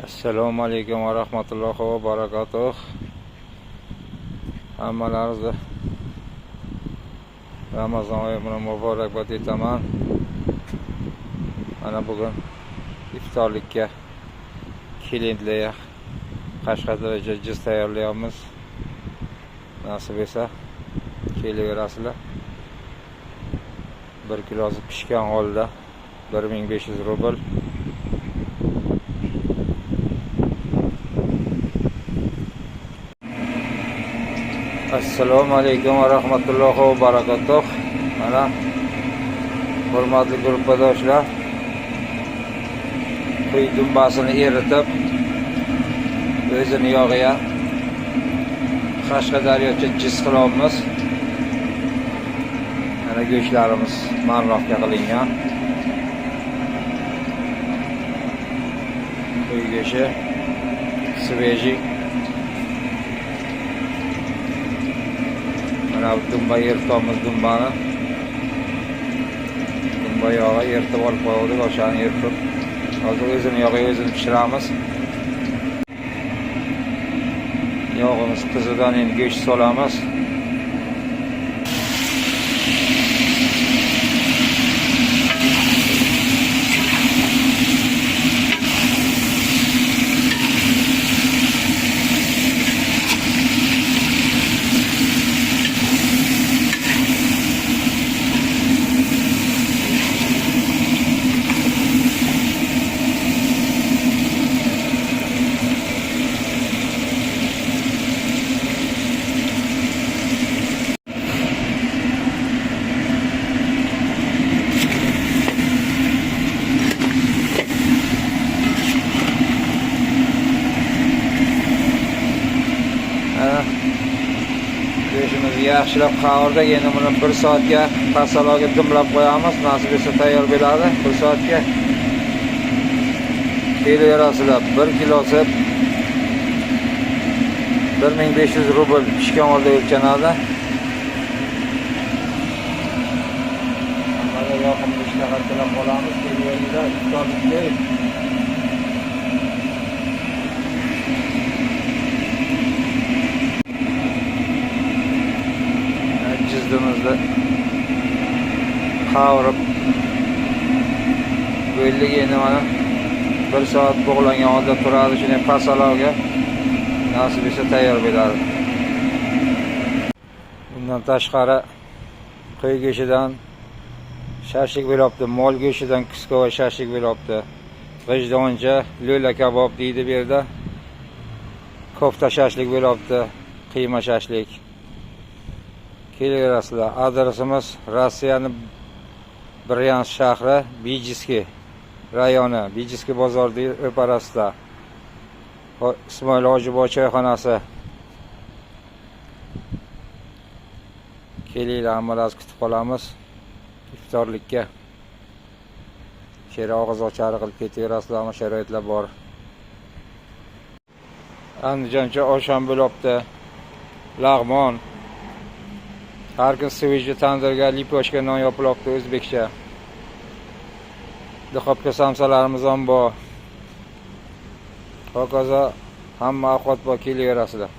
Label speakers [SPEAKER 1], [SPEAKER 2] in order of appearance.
[SPEAKER 1] Assalomu alaykum va rahmatullohi va barakatuh. Hammalaringizni Ramazon oyi bilan muborakbod etaman. Mana bugun iftorlikka kelinglar. Qashqadaryoda jiz tayyorlayapmiz. Nasib etsa kelaverasizlar. 1 kilosi pishgan holda 1500 rubl. Assalomu alaykum va rahmatullohi va barakatuh. Mana hurmatli guruhdoshlar, qo'y dumbasini eritib, o'zini yog'iga Qashqadaryocha jiz qilyapmiz. Mana go'shtlarimiz marroqga qilingan. Qo'y go'shti, sveji. Mana dumba eritamiz, dumbani. Dumba yog'i eritib olib qo'ydik, o'shani eritib. Hozir o'zini yog'iga o'zini pishiramiz. Yog'imiz qizidan endi go'sht solamiz. Go'shtimizni yaxshilab qavurdik. Endi buni 1 soatga pasaloga dimlab qo'yamiz. Nasib etsa tayyor bo'ladi. 1 soatga kelaverasizlar. 1 kilosi 1500 rubl pishgan holda o'lchanadi. Hammaga yoqimli ishtaha tilab qolamiz. Kelaveringlar, iftorlikka. Jizdimizni qavurib bo'ldik. Endi mana 1 soat bug'langan holda turadi. Shuni pasalovga nasib etsa tayyor bo'ladi. Bundan tashqari qo'y go'shtidan shashlik bo'lyapti, mol go'shtidan kuskova shashlik bo'lyapti. G'ijdoncha lo'la kabob deydi bu yerda. Kofta shashlik bo'lyapti, qiyma shashlik. Kelaverasizlar. Adresimiz Rossiyaning Bryansk shahri, Bijiskiy rayoni, Bijiskiy bozorida ro'parasida. Ismoil Hojiboy choyxonasi. Kelinglar, hammalaringizni kutib qolamiz iftorlikka. Shera og'iz ochari qilib ketaverasizlar, ammo sharoitlar bor. Andijoncha osham bo'lyapti. Lag'mon. Har kun sveji tandirga lipochka non yopilyapti o'zbekcha. Duxovka samsalarimiz ham bor. Hokazo hamma ovqat bor, kelaverasizlar.